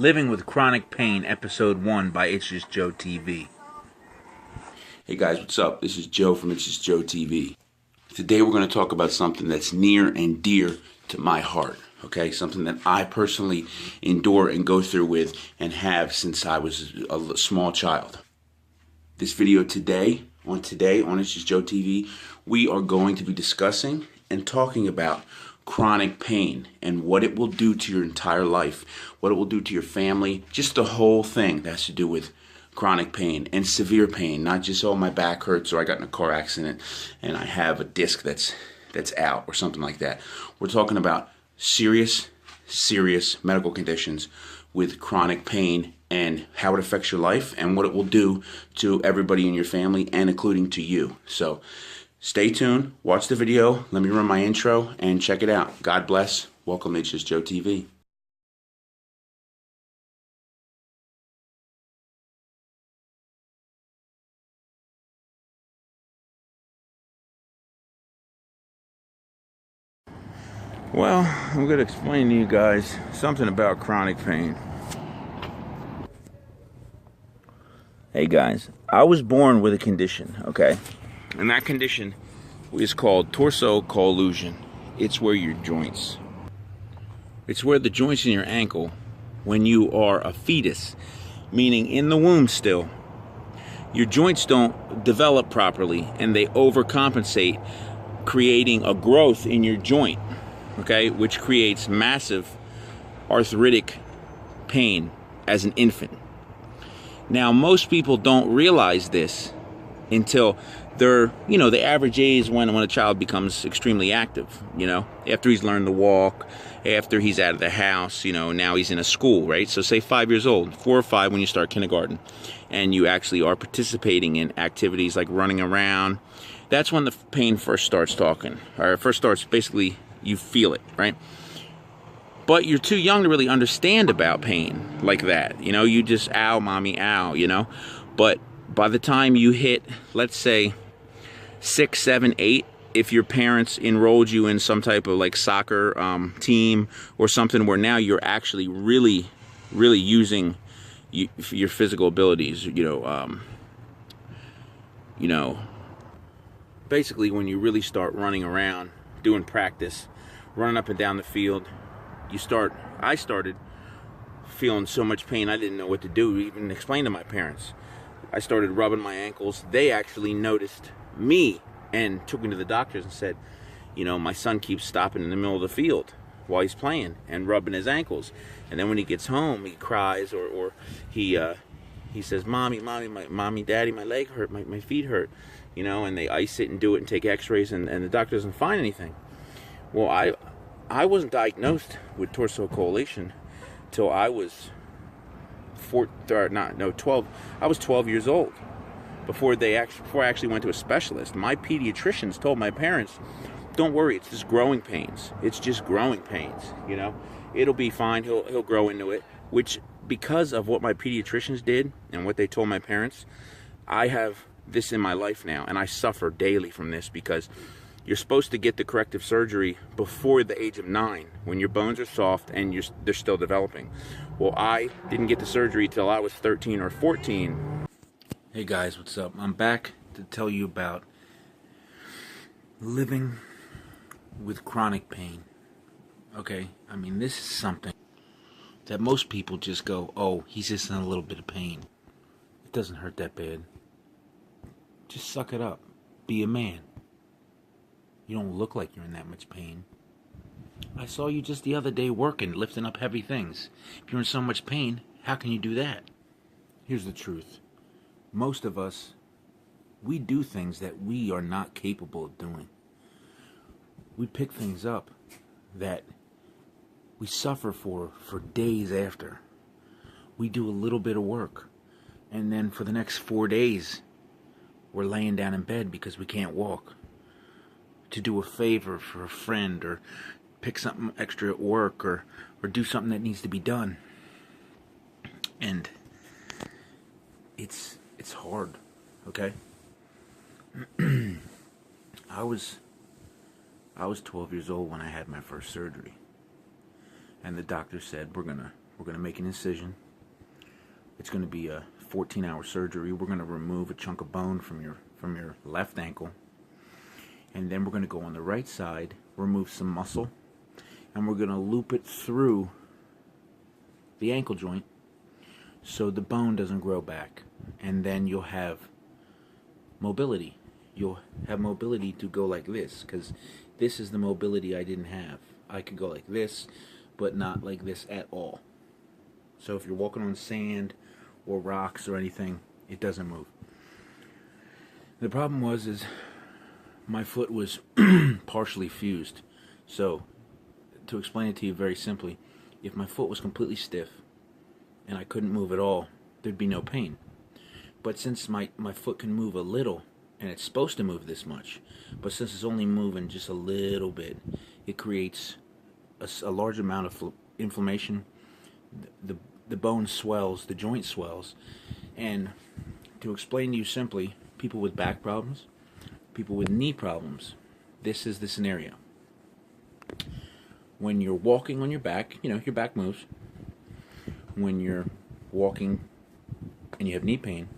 Living with Chronic Pain, Episode 1 by ItsJustJoeTV. Hey guys, what's up? This is Joe from ItsJustJoeTV. Today we're going to talk about something that's near and dear to my heart, okay? Something that I personally endure and go through with and have since I was a small child. This video today on ItsJustJoeTV, we are going to be discussing and talking about chronic pain and what it will do to your entire life, what it will do to your family, just the whole thing that has to do with chronic pain and severe pain, not just, oh, my back hurts or I got in a car accident and I have a disc that's out or something like that. We're talking about serious medical conditions with chronic pain and how it affects your life and what it will do to everybody in your family and including to you. So stay tuned, watch the video, let me run my intro, and check it out. God bless. Welcome to ItsJustJoeTV. Well, I'm going to explain to you guys something about chronic pain. Hey guys, I was born with a condition, okay? And that condition is called torso collusion. It's where your joints. It's where the joints in your ankle, when you are a fetus, meaning in the womb still, your joints don't develop properly and they overcompensate, creating a growth in your joint, okay, which creates massive arthritic pain as an infant. Now, most people don't realize this until they're, the average age when a child becomes extremely active, after he's learned to walk, after he's out of the house, now he's in a school, right? So say 5 years old, 4 or 5 when you start kindergarten, and you actually are participating in activities like running around. That's when the pain first starts talking, or first starts, basically, you feel it, right? But you're too young to really understand about pain like that. You just, ow, mommy, ow, But by the time you hit, let's say, 6, 7, 8, if your parents enrolled you in some type of like soccer team or something where now you're actually really using your physical abilities, basically when you really start running around, doing practice, running up and down the field, I started feeling so much pain I didn't know what to do, even explain to my parents. I started rubbing my ankles. They actually noticed me and took me to the doctors and said, my son keeps stopping in the middle of the field while he's playing and rubbing his ankles. And then when he gets home, he cries or he says, mommy, daddy, my leg hurt, my feet hurt, and they ice it and do it and take x-rays and the doctor doesn't find anything. Well, I wasn't diagnosed with torso collusion till I was 12. I was 12 years old before I actually went to a specialist. My pediatricians told my parents, "Don't worry, it's just growing pains. It's just growing pains. It'll be fine. He'll grow into it." Which, because of what my pediatricians did and what they told my parents, I have this in my life now, and I suffer daily from this because you're supposed to get the corrective surgery before the age of 9 when your bones are soft and they're still developing. Well, I didn't get the surgery till I was 13 or 14. Hey guys, what's up? I'm back to tell you about living with chronic pain. Okay? This is something that most people just go, oh, he's just in a little bit of pain. It doesn't hurt that bad. Just suck it up. Be a man. You don't look like you're in that much pain. I saw you just the other day working, lifting up heavy things. If you're in so much pain, how can you do that? Here's the truth. Most of us, we do things that we are not capable of doing. We pick things up that we suffer for days after. We do a little bit of work, and then for the next 4 days, we're laying down in bed because we can't walk. To do a favor for a friend or pick something extra at work or do something that needs to be done. And it's hard, okay? I was 12 years old when I had my first surgery. And the doctor said, we're gonna We're going to make an incision. It's going to be a 14-hour surgery. We're going to remove a chunk of bone from your left ankle. And then we're going to go on the right side, remove some muscle, and we're going to loop it through the ankle joint so the bone doesn't grow back. And then you'll have mobility. You'll have mobility to go like this, because this is the mobility I didn't have. I could go like this, but not like this at all. So if you're walking on sand or rocks or anything, it doesn't move. The problem is my foot was partially fused. So to explain it to you very simply, if my foot was completely stiff and I couldn't move at all, there'd be no pain. But since my foot can move a little, and it's supposed to move this much, but since it's only moving just a little bit, it creates a large amount of inflammation. The bone swells, the joint swells. And to explain to you simply, people with back problems, people with knee problems, this is the scenario. When you're walking on your back, your back moves. When you're walking and you have knee pain,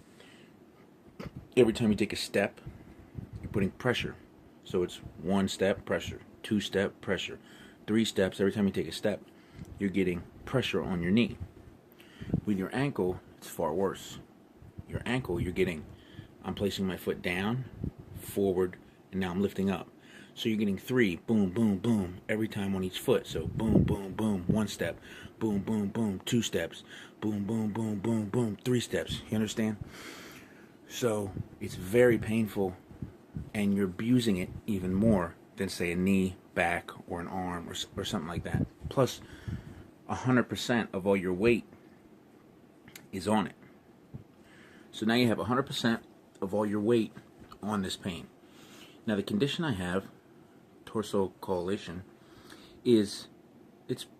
every time you take a step, you're putting pressure. So it's 1 step, pressure, 2 step, pressure, 3 steps. Every time you take a step, you're getting pressure on your knee. With your ankle, it's far worse. Your ankle, I'm placing my foot down, forward, and now I'm lifting up. So you're getting 3, boom, boom, boom, every time on each foot. So boom, boom, boom, 1 step, boom, boom, boom, 2 steps, boom, boom, boom, boom, boom, 3 steps. You understand? So it's very painful, and you're abusing it even more than, say, a knee, back, or an arm, or something like that. Plus, 100% of all your weight is on it. So now you have 100% of all your weight on this pain. Now the condition I have, torsal coalition, it's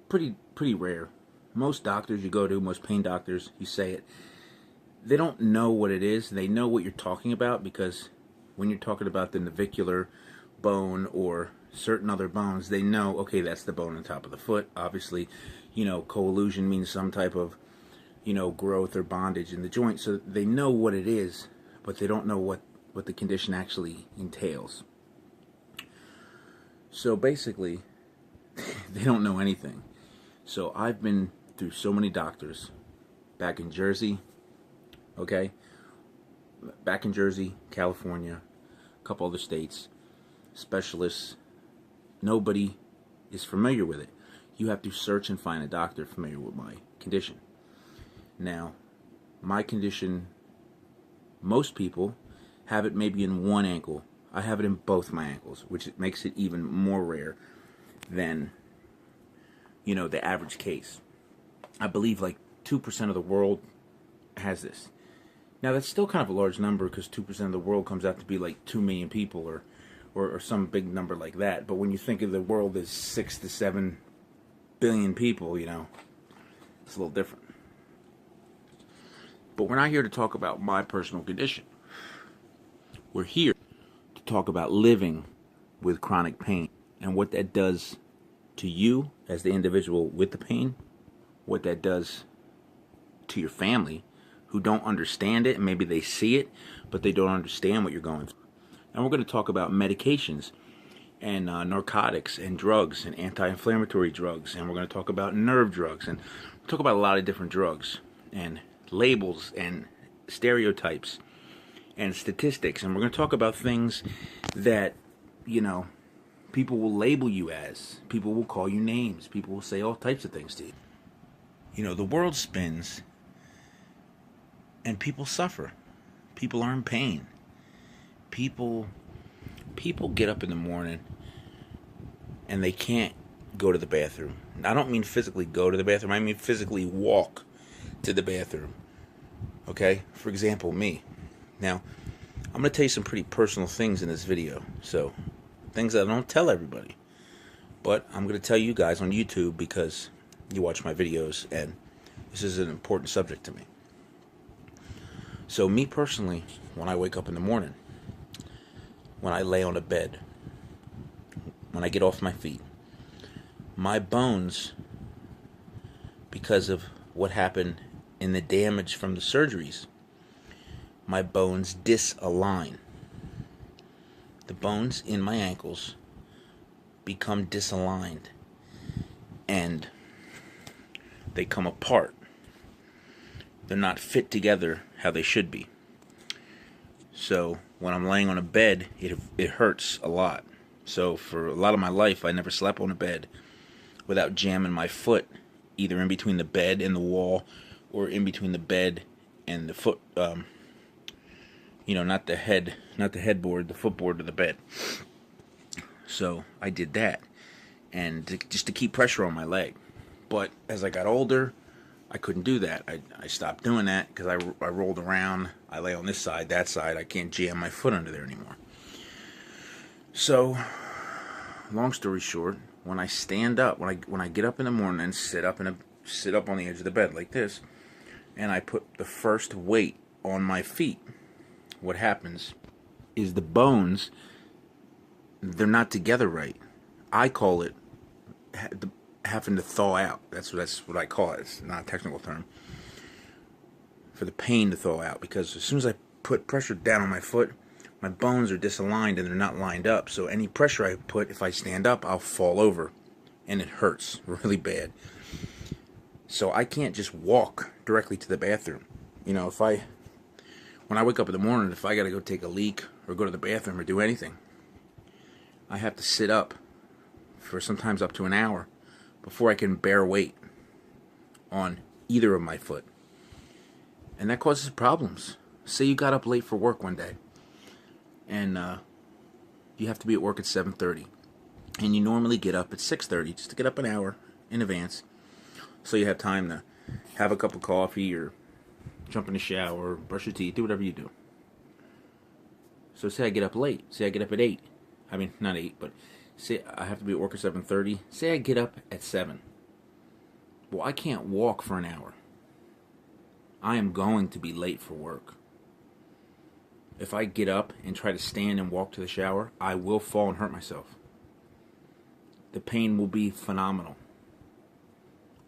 pretty rare. Most doctors you go to, most pain doctors, you say it, they don't know what it is. They know what you're talking about, because when you're talking about the navicular bone or certain other bones, they know, okay, that's the bone on top of the foot. Obviously, coallusion means some type of, growth or bondage in the joint. So they know what it is, but they don't know what the condition actually entails. So basically, they don't know anything. So I've been through so many doctors back in Jersey, okay? Back in Jersey, California, a couple other states, specialists. Nobody is familiar with it. You have to search and find a doctor familiar with my condition. Now, my condition, most people have it maybe in one ankle. I have it in both my ankles, which makes it even more rare than, the average case. I believe like 2% of the world has this. Now, that's still kind of a large number, because 2% of the world comes out to be like 2 million people or some big number like that. But when you think of the world as 6 to 7 billion people, it's a little different. But we're not here to talk about my personal condition. We're here to talk about living with chronic pain and what that does to you as the individual with the pain, what that does to your family who don't understand it, and maybe they see it, but they don't understand what you're going through. And we're going to talk about medications and narcotics and drugs and anti-inflammatory drugs, and we're going to talk about nerve drugs, and talk about a lot of different drugs and labels and stereotypes and statistics. And we're going to talk about things that, people will label you as. People will call you names. People will say all types of things to you. The world spins and people suffer. People are in pain. People get up in the morning and they can't go to the bathroom. I don't mean physically go to the bathroom. I mean physically walk to the bathroom. Okay? For example, me. Now, I'm going to tell you some pretty personal things in this video. So, things that I don't tell everybody. But I'm going to tell you guys on YouTube, because you watch my videos and this is an important subject to me. So me personally, when I wake up in the morning, when I lay on a bed, when I get off my feet, my bones because of what happened in the damage from the surgeries. My bones disalign. The bones in my ankles become disaligned, and they come apart. They're not fit together how they should be. So when I'm laying on a bed, it hurts a lot. So for a lot of my life, I never slept on a bed without jamming my foot either in between the bed and the wall, or in between the bed and the foot, not the headboard, the footboard of the bed. So I did that, and just to keep pressure on my leg. But as I got older, I couldn't do that. I stopped doing that because I rolled around. I lay on this side, that side. I can't jam my foot under there anymore. So, long story short, when I stand up, when I get up in the morning and sit up on the edge of the bed like this, and I put the first weight on my feet, what happens is the bones, they're not together right. I call it having to thaw out. That's what I call it. It's not a technical term. For the pain to thaw out, because as soon as I put pressure down on my foot, my bones are disaligned and they're not lined up. So any pressure I put, if I stand up, I'll fall over, and it hurts really bad. So I can't just walk directly to the bathroom. When I wake up in the morning, if I got to go take a leak or go to the bathroom or do anything, I have to sit up for sometimes up to an hour before I can bear weight on either of my foot. And that causes problems. Say you got up late for work one day, and you have to be at work at 7:30, and you normally get up at 6:30 just to get up an hour in advance, so you have time to have a cup of coffee or jump in the shower, or brush your teeth, do whatever you do. So say I get up late. Say I get up at 8. I mean, not 8, but say I have to be at work at 7:30. Say I get up at 7. Well, I can't walk for an hour. I am going to be late for work. If I get up and try to stand and walk to the shower, I will fall and hurt myself. The pain will be phenomenal.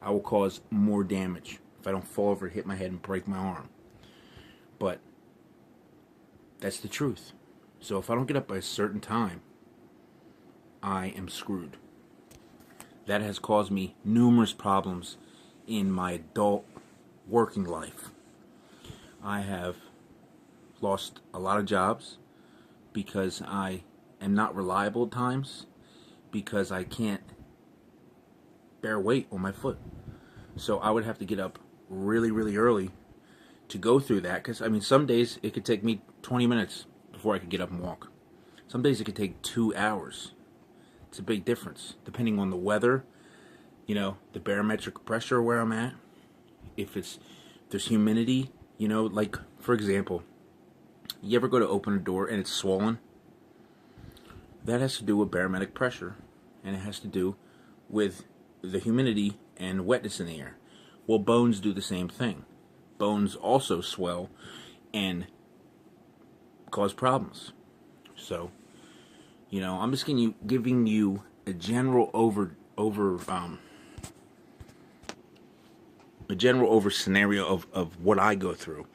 I will cause more damage if I don't fall over, hit my head, and break my arm. But that's the truth. So if I don't get up by a certain time, I am screwed. That has caused me numerous problems in my adult working life. I have lost a lot of jobs because I am not reliable at times, because I can't bear weight on my foot. So I would have to get up really, really early to go through that, because some days it could take me 20 minutes before I could get up and walk. Some days it could take 2 hours. It's a big difference depending on the weather, the barometric pressure where I'm at. If there's humidity, like for example, you ever go to open a door and it's swollen? That has to do with barometric pressure, and it has to do with the humidity and wetness in the air. Well, bones do the same thing. Bones also swell and cause problems. So, I'm just giving you a general scenario of what I go through.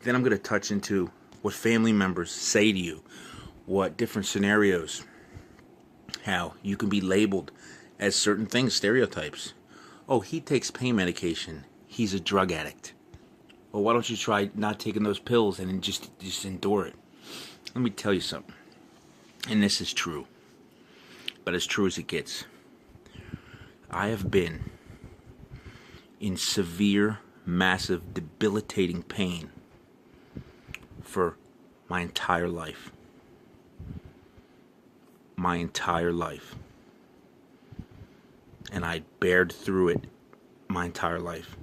Then I'm going to touch into what family members say to you, what different scenarios, how you can be labeled as certain things, stereotypes. Oh, he takes pain medication. He's a drug addict. Well, why don't you try not taking those pills and just endure it? Let me tell you something. And this is true, but as true as it gets. I have been in severe, massive, debilitating pain for my entire life. My entire life. And I bared through it my entire life.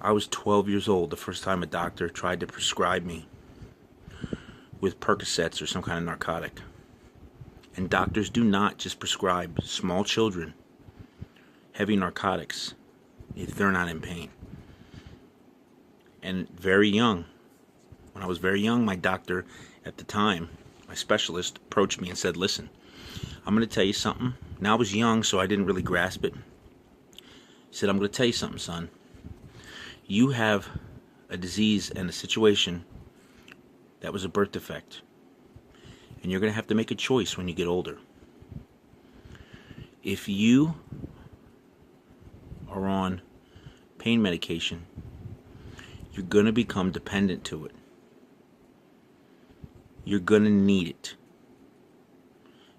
I was 12 years old the first time a doctor tried to prescribe me with Percocets or some kind of narcotic. And doctors do not just prescribe small children heavy narcotics if they're not in pain. And very young, when I was very young, my doctor at the time, my specialist, approached me and said, listen, I'm going to tell you something. Now I was young, so I didn't really grasp it. He said, I'm going to tell you something, son. You have a disease and a situation that was a birth defect. And you're going to have to make a choice when you get older. If you are on pain medication, you're going to become dependent to it. You're going to need it.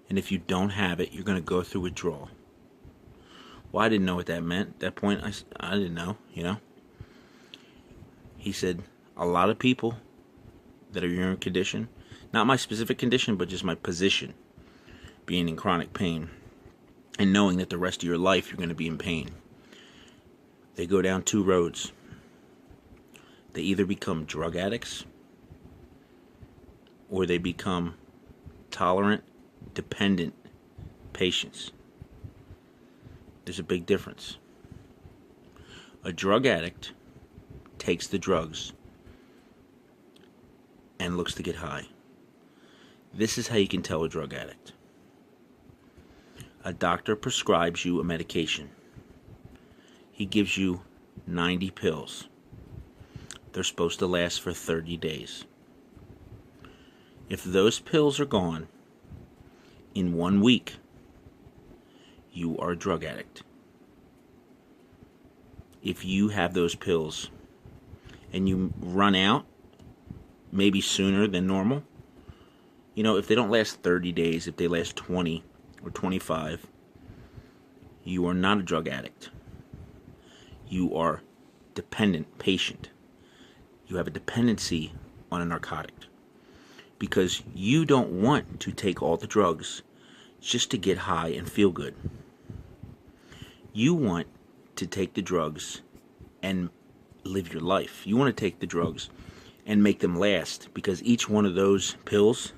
And if you don't have it, you're going to go through withdrawal. Well, I didn't know what that meant. At that point, I didn't know, He said, a lot of people that are in your condition, not my specific condition, but just my position, being in chronic pain, and knowing that the rest of your life you're going to be in pain, they go down two roads. They either become drug addicts, or they become tolerant, dependent patients. There's a big difference. A drug addict takes the drugs and looks to get high. This is how you can tell a drug addict. A doctor prescribes you a medication. He gives you 90 pills. They're supposed to last for 30 days. If those pills are gone in 1 week, you are a drug addict. If you have those pills and you run out, maybe sooner than normal, if they don't last 30 days, if they last 20 or 25, you are not a drug addict. You are dependent patient. You have a dependency on a narcotic because you don't want to take all the drugs just to get high and feel good. You want to take the drugs and live your life. You want to take the drugs and make them last, because each one of those pills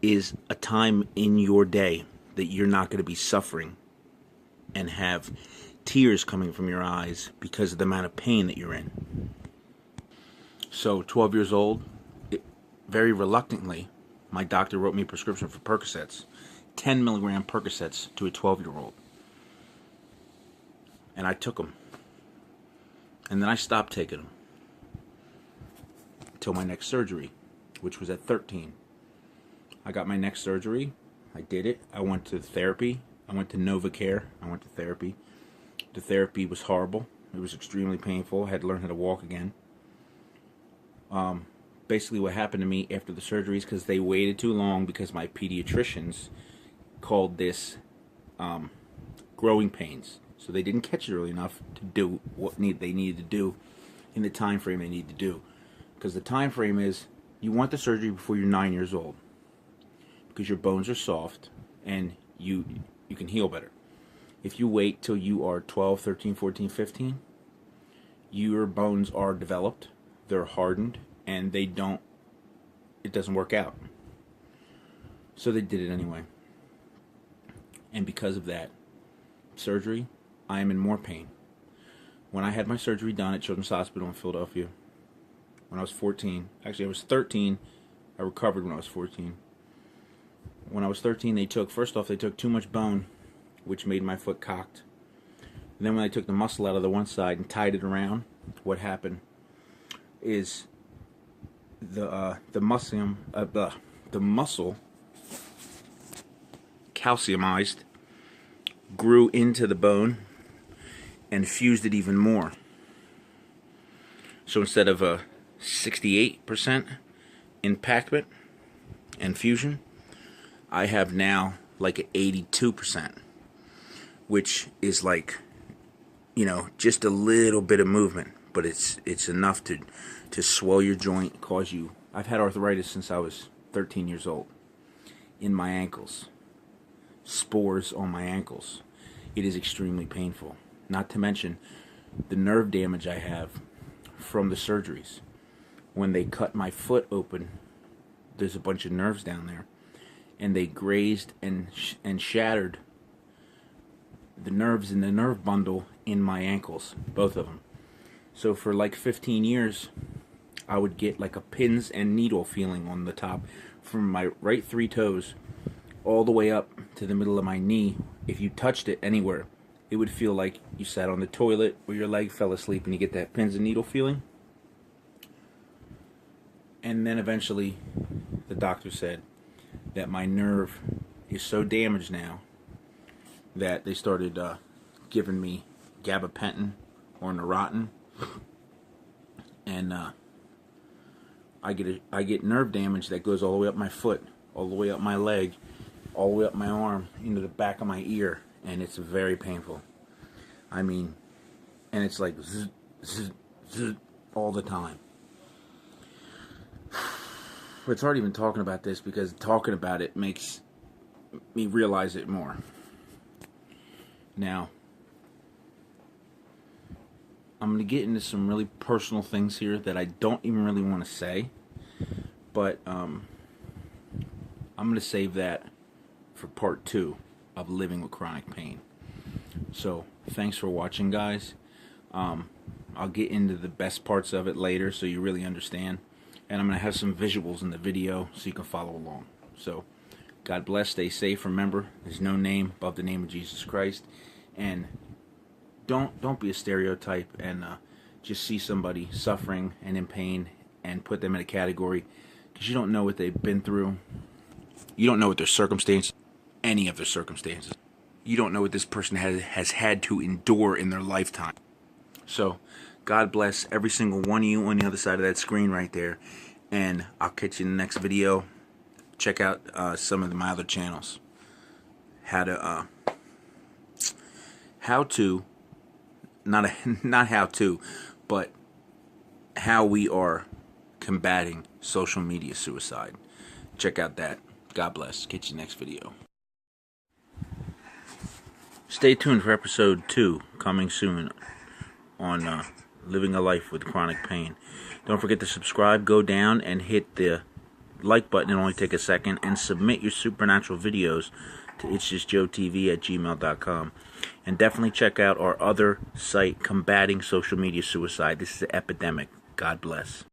is a time in your day that you're not going to be suffering and have tears coming from your eyes because of the amount of pain that you're in. So 12 years old, very reluctantly, my doctor wrote me a prescription for Percocets, 10 milligram Percocets to a 12-year-old. And I took them. And then I stopped taking them until my next surgery, which was at 13. I got my next surgery. I did it. I went to therapy. I went to NovaCare. I went to therapy. The therapy was horrible. It was extremely painful. I had to learn how to walk again. Basically what happened to me after the surgeries, because they waited too long, because my pediatricians called this growing pains. So they didn't catch it early enough to do what they needed to do in the time frame they needed to do. Because the time frame is, you want the surgery before you're 9 years old, because your bones are soft and you can heal better. If you wait till you are 12, 13, 14, 15, your bones are developed, they're hardened, and it doesn't work out. So they did it anyway. And because of that surgery, I am in more pain. When I had my surgery done at Children's Hospital in Philadelphia, when I was 14, actually I was 13, I recovered when I was 14. When I was 13, they took too much bone, which made my foot cocked. And then when they took the muscle out of the one side and tied it around, what happened is the muscle calciumized, grew into the bone, and fused it even more. So instead of a 68% impactment and fusion, I have now like an 82%, which is like, just a little bit of movement, but it's enough to swell your joint, cause you. I've had arthritis since I was 13 years old in my ankles, spores on my ankles. It is extremely painful. Not to mention the nerve damage I have from the surgeries. When they cut my foot open, there's a bunch of nerves down there, and they grazed and shattered the nerves in the nerve bundle in my ankles, both of them. So for like 15 years, I would get like a pins and needle feeling on the top from my right 3 toes all the way up to the middle of my knee. If you touched it anywhere, it would feel like you sat on the toilet or your leg fell asleep, and you get that pins and needle feeling. And then eventually the doctor said that my nerve is so damaged now that they started giving me gabapentin or Neurontin, and I get nerve damage that goes all the way up my foot, all the way up my leg, all the way up my arm, into the back of my ear, and it's very painful. I mean, and it's like zzz, zzz, zzz, all the time. It's hard even talking about this, because talking about it makes me realize it more. Now, I'm going to get into some really personal things here that I don't even really want to say, but I'm going to save that for part 2 of living with chronic pain. So, thanks for watching, guys. I'll get into the best parts of it later so you really understand. And I'm going to have some visuals in the video so you can follow along. So, God bless, stay safe. Remember, there's no name above the name of Jesus Christ. And don't be a stereotype and just see somebody suffering and in pain and put them in a category, because you don't know what they've been through. You don't know what their circumstances, any of their circumstances. You don't know what this person has had to endure in their lifetime. So, God bless every single one of you on the other side of that screen right there. And I'll catch you in the next video. Check out some of my other channels. Not how to, but how we are combating social media suicide. Check out that. God bless. Catch you next video. Stay tuned for episode 2 coming soon on living a life with chronic pain. Don't forget to subscribe. Go down and hit the like button. It'll only take a second. And submit your supernatural videos to ItsJustJoeTV@gmail.com. And definitely check out our other site, Combating Social Media Suicide. This is an epidemic. God bless.